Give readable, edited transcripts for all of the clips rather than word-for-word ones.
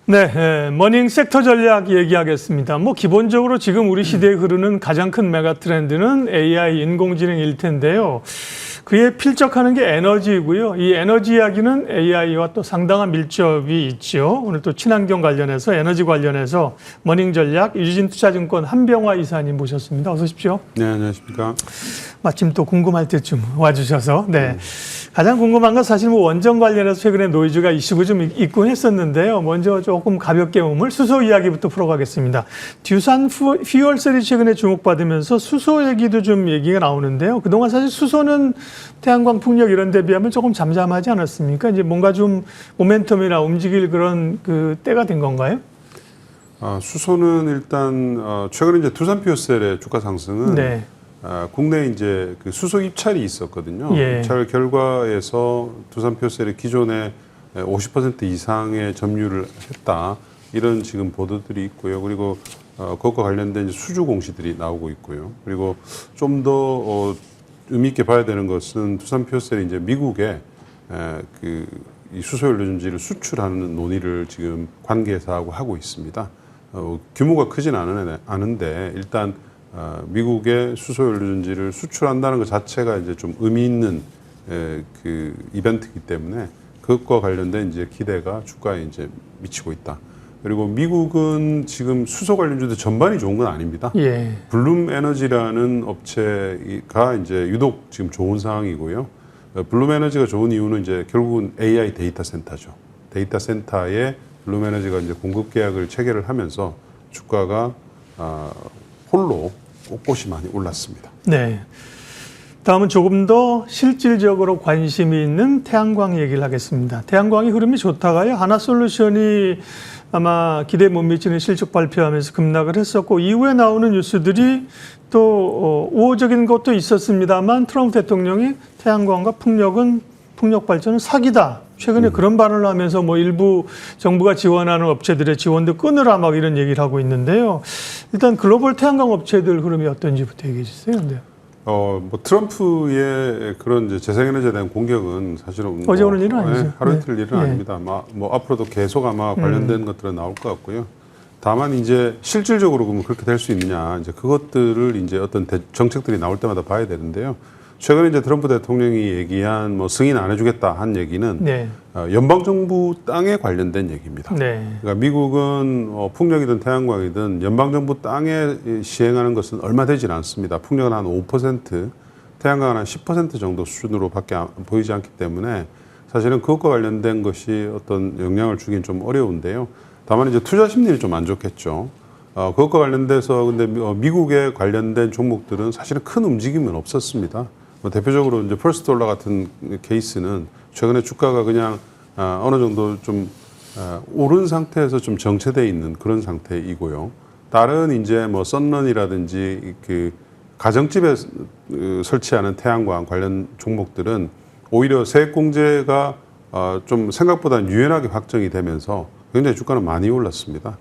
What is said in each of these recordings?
네, 머닝 섹터 전략 얘기하겠습니다. 뭐 기본적으로 지금 우리 시대에 흐르는 가장 큰 메가 트렌드는 AI 인공지능일 텐데요. 그에 필적하는 게 에너지이고요. 이 에너지 이야기는 AI와 또 상당한 밀접이 있죠. 오늘 또 친환경 관련해서 에너지 관련해서 머닝 전략 유진투자증권 한병화 이사님 모셨습니다. 어서 오십시오. 네, 안녕하십니까. 마침 또 궁금할 때쯤 와주셔서 네. 가장 궁금한 건 사실 뭐 원전 관련해서 최근에 노이즈가 이슈가 좀 있곤 했었는데요. 먼저 조금 가볍게 오물 수소 이야기부터 풀어가겠습니다. 듀산 퓨얼셀이 최근에 주목받으면서 수소 얘기도 좀 얘기가 나오는데요. 그동안 사실 수소는 태양광 풍력 이런 데 비하면 조금 잠잠하지 않았습니까? 이제 뭔가 좀 모멘텀이나 움직일 그런 그 때가 된 건가요? 수소는 일단 최근에 이제 두산 퓨얼셀의 주가 상승은 네. 국내에 이제 그 수소 입찰이 있었거든요. 예. 입찰 결과에서 두산 퓨얼셀이 기존에 50% 이상의 점유를 했다. 이런 지금 보도들이 있고요. 그리고 그것과 관련된 수주 공시들이 나오고 있고요. 그리고 좀 더 의미 있게 봐야 되는 것은 두산 퓨얼셀이 이제 미국에 이 수소 연료전지를 수출하는 논의를 지금 관계사하고 하고 있습니다. 규모가 크진 않은데 일단 미국의 수소 연료전지를 수출한다는 것 자체가 이제 좀 의미 있는 그 이벤트이기 때문에 그것과 관련된 이제 기대가 주가에 이제 미치고 있다. 그리고 미국은 지금 수소 관련주들 전반이 좋은 건 아닙니다. 예. 블룸 에너지라는 업체가 이제 유독 지금 좋은 상황이고요. 블룸 에너지가 좋은 이유는 이제 결국은 AI 데이터 센터죠. 데이터 센터에 블룸 에너지가 이제 공급 계약을 체결을 하면서 주가가 홀로 꼿꼿이 많이 올랐습니다. 네. 다음은 조금 더 실질적으로 관심이 있는 태양광 얘기를 하겠습니다. 태양광이 흐름이 좋다가요. 하나솔루션이 아마 기대에 못 미치는 실적 발표하면서 급락을 했었고 이후에 나오는 뉴스들이 또 우호적인 것도 있었습니다만 트럼프 대통령이 태양광과 풍력 발전은 사기다. 최근에 그런 발언을 하면서 뭐 일부 정부가 지원하는 업체들의 지원도 끊으라 막 이런 얘기를 하고 있는데요. 일단 글로벌 태양광 업체들 흐름이 어떤지부터 얘기해 주세요. 네. 뭐 트럼프의 그런 이제 재생에너지에 대한 공격은 사실은 어제 오늘 일은 아니죠. 하루 이틀 네. 일은 아닙니다. 뭐 앞으로도 계속 아마 관련된 것들은 나올 것 같고요. 다만 이제 실질적으로 그러면 그렇게 될 수 있느냐 이제 그것들을 이제 어떤 정책들이 나올 때마다 봐야 되는데요. 최근에 이제 트럼프 대통령이 얘기한 뭐 승인 안 해주겠다 한 얘기는 네. 연방정부 땅에 관련된 얘기입니다. 네. 그러니까 미국은 풍력이든 태양광이든 연방정부 땅에 시행하는 것은 얼마 되질 않습니다. 풍력은 한 5%, 태양광은 한 10% 정도 수준으로밖에 보이지 않기 때문에 사실은 그것과 관련된 것이 어떤 영향을 주긴 좀 어려운데요. 다만 이제 투자 심리는 좀 안 좋겠죠. 그것과 관련돼서 근데 미국에 관련된 종목들은 사실은 큰 움직임은 없었습니다. 대표적으로 이제 펄스돌라 같은 케이스는 최근에 주가가 그냥 어느 정도 좀 오른 상태에서 좀 정체되어 있는 그런 상태이고요. 다른 이제 뭐 썬런이라든지 그 가정집에 설치하는 태양광 관련 종목들은 오히려 세액공제가 좀 생각보다 유연하게 확정이 되면서 굉장히 주가는 많이 올랐습니다.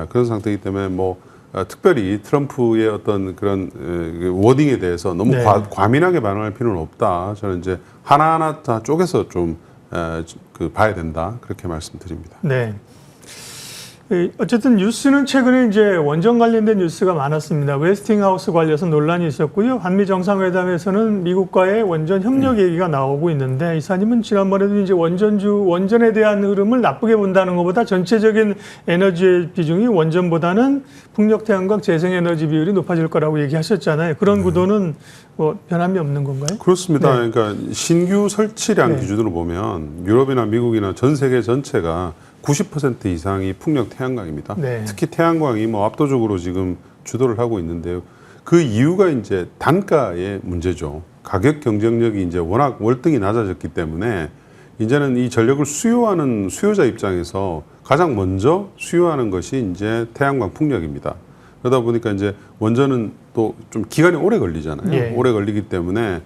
그런 상태이기 때문에 뭐 특별히 트럼프의 어떤 그런 워딩에 대해서 너무 네. 과민하게 반응할 필요는 없다. 저는 이제 하나하나 다 쪼개서 좀 봐야 된다. 그렇게 말씀드립니다. 네. 어쨌든 뉴스는 최근에 이제 원전 관련된 뉴스가 많았습니다. 웨스팅하우스 관련해서 논란이 있었고요. 한미 정상회담에서는 미국과의 원전 협력 얘기가 나오고 있는데 이사님은 지난번에도 이제 원전에 대한 흐름을 나쁘게 본다는 것보다 전체적인 에너지의 비중이 원전보다는 풍력, 태양광, 재생에너지 비율이 높아질 거라고 얘기하셨잖아요. 그런 구도는 뭐 변함이 없는 건가요? 그렇습니다. 네. 그러니까 신규 설치량 네. 기준으로 보면 유럽이나 미국이나 전 세계 전체가 90% 이상이 풍력 태양광입니다. 네. 특히 태양광이 뭐 압도적으로 지금 주도를 하고 있는데요. 그 이유가 이제 단가의 문제죠. 가격 경쟁력이 이제 워낙 월등히 낮아졌기 때문에 이제는 이 전력을 수요하는 수요자 입장에서 가장 먼저 수요하는 것이 이제 태양광 풍력입니다. 그러다 보니까 이제 원전은 또 좀 기간이 오래 걸리잖아요. 예. 오래 걸리기 때문에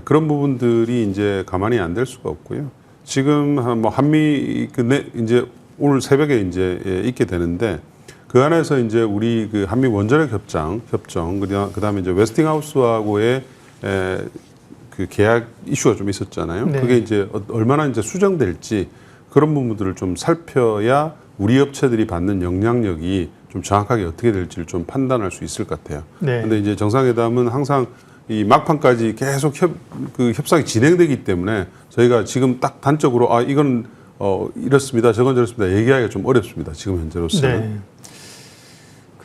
그런 부분들이 이제 가만히 안 될 수가 없고요. 지금 뭐 한미 이제 오늘 새벽에 이제 있게 되는데 그 안에서 이제 우리 그 한미 원자력 협정 그다음에 이제 웨스팅하우스하고의 그 계약 이슈가 좀 있었잖아요. 네. 그게 이제 얼마나 이제 수정될지 그런 부분들을 좀 살펴야 우리 업체들이 받는 영향력이 좀 정확하게 어떻게 될지를 좀 판단할 수 있을 것 같아요. 네. 근데 이제 정상회담은 항상 이 막판까지 계속 협상이 진행되기 때문에 저희가 지금 딱 단적으로 이건 이렇습니다, 저건 저렇습니다 얘기하기가 좀 어렵습니다. 지금 현재로서는. 네.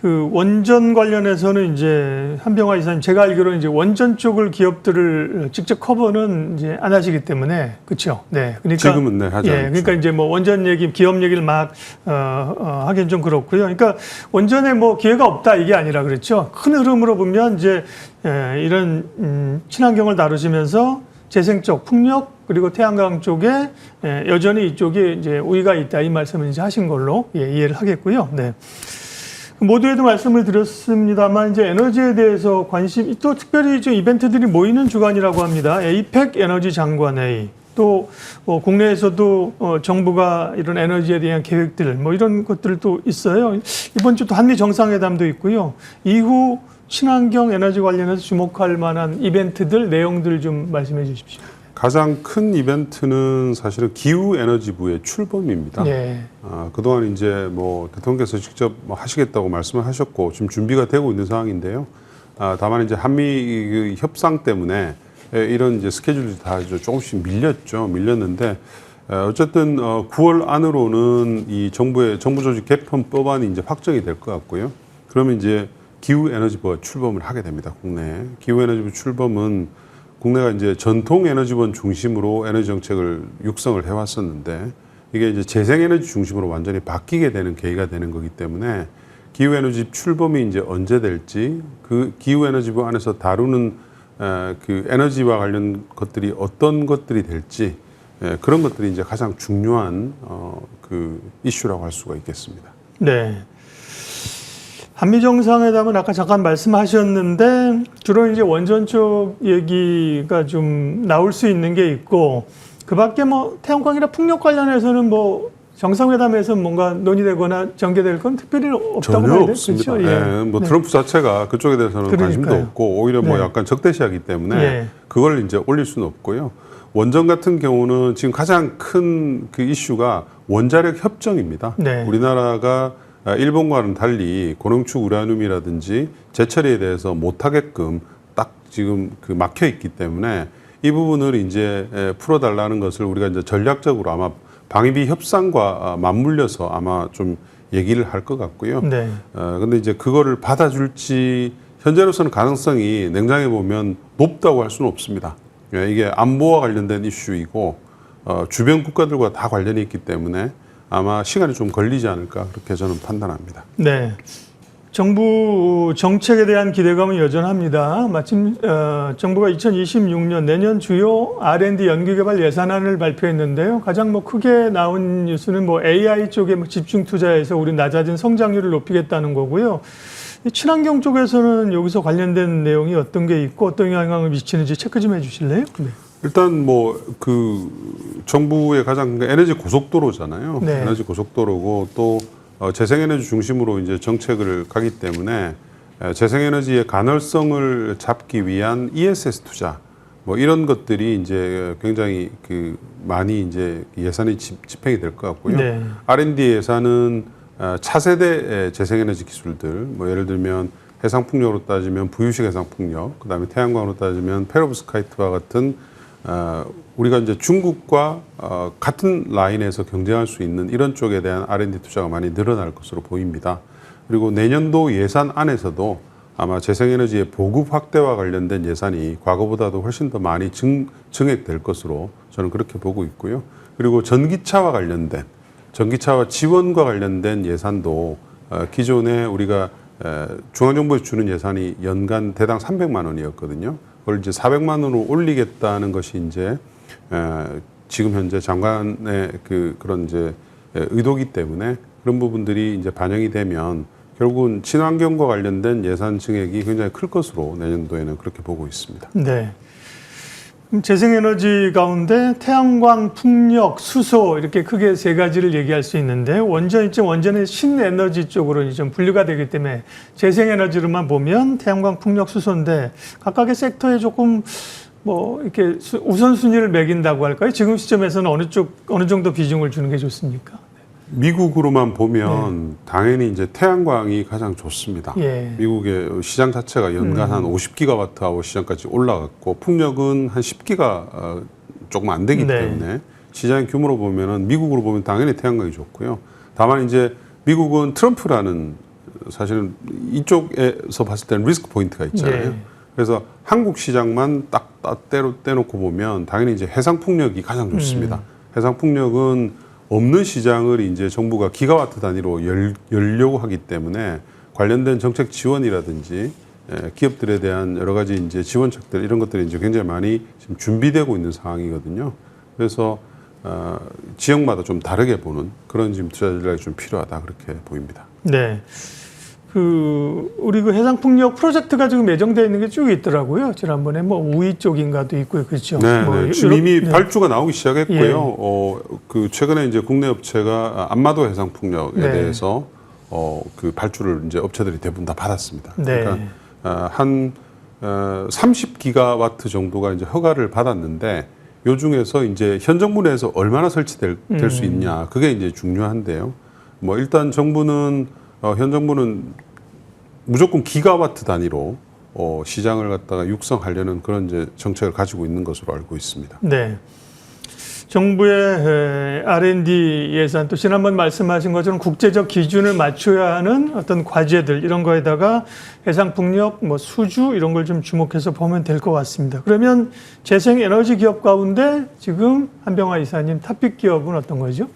그 원전 관련해서는 이제 한병화 이사님, 제가 알기로는 이제 원전 쪽을 기업들을 직접 커버는 이제 안 하시기 때문에 그렇죠. 네. 그러니까 지금은 네, 하지 않죠. 그러니까 이제 뭐 원전 얘기, 기업 얘기를 막 하긴 좀 그렇고요. 그러니까 원전에 뭐 기회가 없다 이게 아니라 그렇죠. 큰 흐름으로 보면 이제 이런 친환경을 다루시면서 재생 쪽, 풍력 그리고 태양광 쪽에 여전히 이쪽에 이제 우위가 있다 이 말씀을 이제 하신 걸로 이해를 하겠고요. 네. 모두에도 말씀을 드렸습니다만 이제 에너지에 대해서 관심 또 특별히 좀 이벤트들이 모이는 주간이라고 합니다. 에이펙 에너지 장관회의 또 국내에서도 정부가 이런 에너지에 대한 계획들 뭐 이런 것들도 있어요. 이번 주 또 한미 정상회담도 있고요. 이후 친환경 에너지 관련해서 주목할 만한 이벤트들 내용들 좀 말씀해 주십시오. 가장 큰 이벤트는 사실은 기후에너지부의 출범입니다. 네. 그동안 이제 뭐 대통령께서 직접 하시겠다고 말씀을 하셨고 지금 준비가 되고 있는 상황인데요. 다만 이제 한미 그 협상 때문에 이런 이제 스케줄이 다 조금씩 밀렸는데 어쨌든 9월 안으로는 이 정부 조직 개편 법안이 이제 확정이 될 것 같고요. 그러면 이제 기후에너지부가 출범을 하게 됩니다. 국내에. 기후에너지부 출범은 국내가 이제 전통 에너지원 중심으로 에너지 정책을 육성을 해왔었는데 이게 이제 재생에너지 중심으로 완전히 바뀌게 되는 계기가 되는 거기 때문에 기후에너지 출범이 이제 언제 될지 그 기후에너지부 안에서 다루는 그 에너지와 관련 것들이 어떤 것들이 될지 그런 것들이 이제 가장 중요한 그 이슈라고 할 수가 있겠습니다. 네. 한미 정상회담은 아까 잠깐 말씀하셨는데 주로 이제 원전 쪽 얘기가 좀 나올 수 있는 게 있고 그밖에 뭐 태양광이나 풍력 관련해서는 뭐 정상회담에서 뭔가 논의되거나 전개될 건 특별히 없다고 전혀 봐야 돼요. 없습니다. 그렇죠? 예. 뭐 트럼프 자체가 그쪽에 대해서는 그러니까요. 관심도 없고 오히려 뭐 네. 약간 적대시하기 때문에 예. 그걸 이제 올릴 수는 없고요. 원전 같은 경우는 지금 가장 큰 그 이슈가 원자력 협정입니다. 네. 우리나라가 일본과는 달리 고농축 우라늄이라든지 재처리에 대해서 못하게끔 딱 지금 그 막혀 있기 때문에 이 부분을 이제 풀어달라는 것을 우리가 이제 전략적으로 아마 방위비 협상과 맞물려서 아마 좀 얘기를 할 것 같고요. 네. 근데 이제 그거를 받아줄지 현재로서는 가능성이 냉정해 보면 높다고 할 수는 없습니다. 이게 안보와 관련된 이슈이고 주변 국가들과 다 관련이 있기 때문에 아마 시간이 좀 걸리지 않을까 그렇게 저는 판단합니다. 네. 정부 정책에 대한 기대감은 여전합니다. 마침 정부가 2026년 내년 주요 R&D 연구개발 예산안을 발표했는데요. 가장 뭐 크게 나온 뉴스는 뭐 AI 쪽에 집중 투자해서 우리 낮아진 성장률을 높이겠다는 거고요. 친환경 쪽에서는 여기서 관련된 내용이 어떤 게 있고 어떤 영향을 미치는지 체크 좀 해주실래요? 네. 일단 뭐 그 정부의 가장 에너지 고속도로잖아요. 네. 에너지 고속도로고 또 재생에너지 중심으로 이제 정책을 가기 때문에 재생에너지의 가널성을 잡기 위한 ESS 투자 뭐 이런 것들이 이제 굉장히 그 많이 이제 예산이 집행이 될 것 같고요. 네. R&D 예산은 차세대 재생에너지 기술들 뭐 예를 들면 해상풍력으로 따지면 부유식 해상풍력, 그다음에 태양광으로 따지면 페로브스카이트와 같은 우리가 이제 중국과 같은 라인에서 경쟁할 수 있는 이런 쪽에 대한 R&D 투자가 많이 늘어날 것으로 보입니다. 그리고 내년도 예산 안에서도 아마 재생에너지의 보급 확대와 관련된 예산이 과거보다도 훨씬 더 많이 증액될 것으로 저는 그렇게 보고 있고요. 그리고 전기차와 지원과 관련된 예산도 기존에 우리가 중앙정부에서 주는 예산이 연간 대당 300만 원이었거든요. 그걸 이제 400만 원으로 올리겠다는 것이 이제 지금 현재 장관의 그런 이제 의도기 때문에 그런 부분들이 이제 반영이 되면 결국은 친환경과 관련된 예산 증액이 굉장히 클 것으로 내년도에는 그렇게 보고 있습니다. 네. 재생에너지 가운데 태양광, 풍력, 수소 이렇게 크게 세 가지를 얘기할 수 있는데 원전의 신에너지 쪽으로 좀 분류가 되기 때문에 재생에너지로만 보면 태양광, 풍력, 수소인데 각각의 섹터에 조금 뭐 이렇게 우선순위를 매긴다고 할까요? 지금 시점에서는 어느 정도 비중을 주는 게 좋습니까? 미국으로만 보면 당연히 이제 태양광이 가장 좋습니다. 예. 미국의 시장 자체가 연간 한 50기가와트아워 시장까지 올라갔고 풍력은 한 10기가 조금 안 되기 네. 때문에 시장의 규모로 보면은 미국으로 보면 당연히 태양광이 좋고요. 다만 이제 미국은 트럼프라는 사실은 이쪽에서 봤을 때는 리스크 포인트가 있잖아요. 네. 그래서 한국 시장만 딱 떼놓고 보면 당연히 이제 해상 풍력이 가장 좋습니다. 해상 풍력은 없는 시장을 이제 정부가 기가와트 단위로 열려고 하기 때문에 관련된 정책 지원이라든지 기업들에 대한 여러 가지 이제 지원책들 이런 것들이 이제 굉장히 많이 지금 준비되고 있는 상황이거든요. 그래서 지역마다 좀 다르게 보는 그런 지금 투자 전략이 좀 필요하다 그렇게 보입니다. 네. 우리 해상 풍력 프로젝트가 지금 예정되어 있는 게 쭉 있더라고요. 지난번에 뭐 우이 쪽인가도 있고요. 그렇죠. 네, 뭐 네. 지금 이미 네. 발주가 나오기 시작했고요. 예. 최근에 이제 국내 업체가 안마도 해상 풍력에 네. 대해서 그 발주를 이제 업체들이 대부분 다 받았습니다. 네. 그러니까 한 30기가와트 정도가 이제 허가를 받았는데 요 중에서 이제 현 정부 내에서 얼마나 설치될 수 있냐 그게 이제 중요한데요. 뭐 일단 정부는 현 정부는 무조건 기가와트 단위로 시장을 갖다가 육성하려는 그런 이제 정책을 가지고 있는 것으로 알고 있습니다. 네. 정부의 R&D 예산 또 지난번 말씀하신 것처럼 국제적 기준을 맞춰야 하는 어떤 과제들 이런 거에다가 해상풍력, 뭐 수주 이런 걸 좀 주목해서 보면 될 것 같습니다. 그러면 재생에너지 기업 가운데 지금 한병화 이사님 탑픽 기업은 어떤 거죠?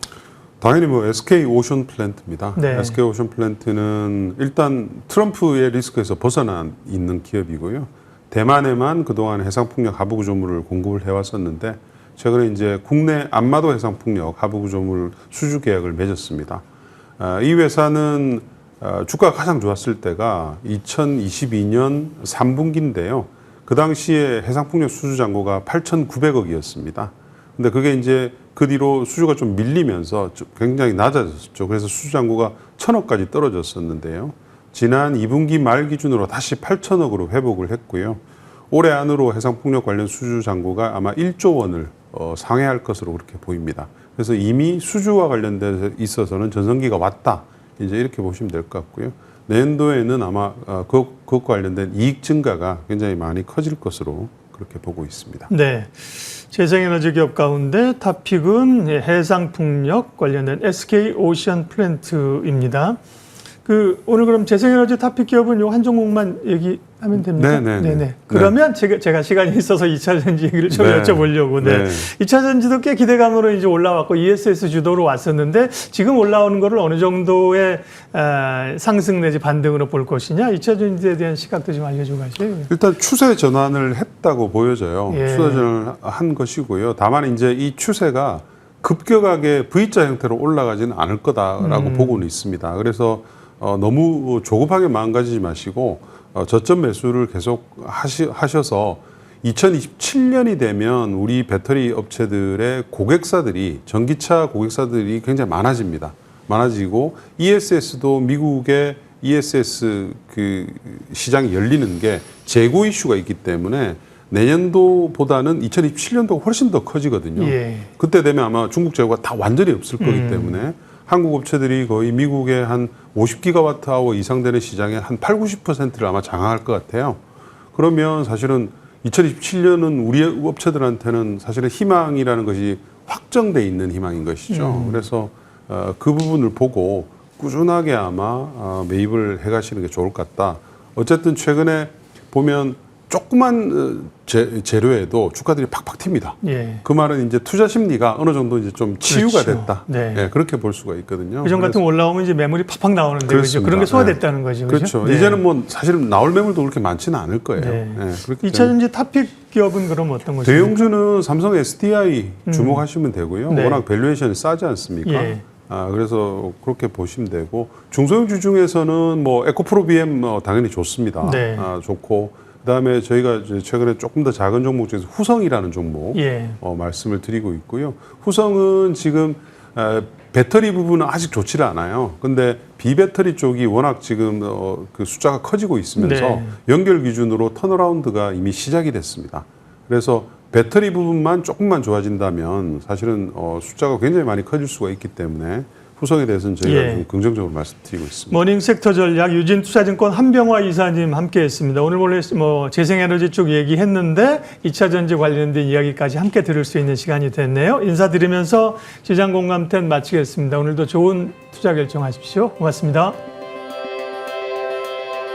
당연히 뭐 SK 오션 플랜트입니다. 네. SK 오션 플랜트는 일단 트럼프의 리스크에서 벗어나 있는 기업이고요. 대만에만 그동안 해상풍력 하부구조물을 공급을 해왔었는데 최근에 이제 국내 안마도 해상풍력 하부구조물 수주 계약을 맺었습니다. 이 회사는 주가가 가장 좋았을 때가 2022년 3분기인데요. 그 당시에 해상풍력 수주 잔고가 8,900억이었습니다. 근데 그게 이제 그 뒤로 수주가 좀 밀리면서 굉장히 낮아졌죠. 그래서 수주 잔고가 1,000억까지 떨어졌었는데요. 지난 2분기 말 기준으로 다시 8,000억으로 회복을 했고요. 올해 안으로 해상풍력 관련 수주 잔고가 아마 1조 원을 상회할 것으로 그렇게 보입니다. 그래서 이미 수주와 관련돼 있어서는 전성기가 왔다. 이제 이렇게 보시면 될 것 같고요. 내년도에는 아마 그것과 관련된 이익 증가가 굉장히 많이 커질 것으로 그렇게 보고 있습니다. 네. 재생에너지 기업 가운데 탑픽은 해상풍력 관련된 SK 오션 플랜트입니다. 오늘 그럼 재생에너지 탑픽 기업은 요 한 종목만 얘기하면 됩니까? 네네. 그러면 제가 시간이 있어서 2차 전지 얘기를 좀 네. 여쭤보려고. 네. 2차 전지도 꽤 기대감으로 이제 올라왔고 ESS 주도로 왔었는데 지금 올라오는 거를 어느 정도의 상승 내지 반등으로 볼 것이냐? 2차 전지에 대한 시각도 좀 알려주고 가세요. 일단 추세 전환을 했다고 보여져요. 예. 추세 전환을 한 것이고요. 다만 이제 이 추세가 급격하게 V자 형태로 올라가지는 않을 거다라고 보고는 있습니다. 그래서 너무 조급하게 마음 가지지 마시고 저점 매수를 계속 하셔서 2027년이 되면 우리 배터리 업체들의 고객사들이 전기차 고객사들이 굉장히 많아집니다. 많아지고 ESS도 미국의 ESS 그 시장이 열리는 게 재고 이슈가 있기 때문에 내년도보다는 2027년도가 훨씬 더 커지거든요. 예. 그때 되면 아마 중국 재고가 다 완전히 없을 거기 때문에 한국 업체들이 거의 미국의 한 50기가와트 아워 이상 되는 시장의 한 80~90%를 아마 장악할 것 같아요. 그러면 사실은 2027년은 우리 업체들한테는 사실은 희망이라는 것이 확정돼 있는 희망인 것이죠. 그래서 그 부분을 보고 꾸준하게 아마 매입을 해가시는 게 좋을 것 같다. 어쨌든 최근에 보면 조그만 재료에도 주가들이 팍팍 튑니다. 예. 그 말은 이제 투자 심리가 어느 정도 이제 좀 치유가 그렇죠. 됐다. 네. 네, 그렇게 볼 수가 있거든요. 그전 같은 거 올라오면 이제 매물이 팍팍 나오는데 그렇죠? 그런 게 소화됐다는 거죠. 그렇죠. 네. 이제는 뭐 사실은 나올 매물도 그렇게 많지는 않을 거예요. 네. 네, 그렇기 2차 전지 탑픽 기업은 그럼 어떤 거죠? 대형주는 삼성 SDI 주목하시면 되고요. 네. 워낙 밸류에이션이 싸지 않습니까? 예. 그래서 그렇게 보시면 되고 중소형주 중에서는 뭐 에코프로 BM 당연히 좋습니다. 네. 좋고 그다음에 저희가 이제 최근에 조금 더 작은 종목 중에서 후성이라는 종목 예. 말씀을 드리고 있고요. 후성은 지금 배터리 부분은 아직 좋지를 않아요. 근데 비배터리 쪽이 워낙 지금 그 숫자가 커지고 있으면서 네. 연결 기준으로 턴어라운드가 이미 시작이 됐습니다. 그래서 배터리 부분만 조금만 좋아진다면 사실은 숫자가 굉장히 많이 커질 수가 있기 때문에 후성에 대해서는 저희가 예. 좀 긍정적으로 말씀드리고 있습니다. 머닝섹터 전략 유진투자증권 한병화 이사님 함께했습니다. 오늘 원래 재생에너지 쪽 얘기했는데 2차 전지 관련된 이야기까지 함께 들을 수 있는 시간이 됐네요. 인사드리면서 시장 공감템 마치겠습니다. 오늘도 좋은 투자 결정하십시오. 고맙습니다.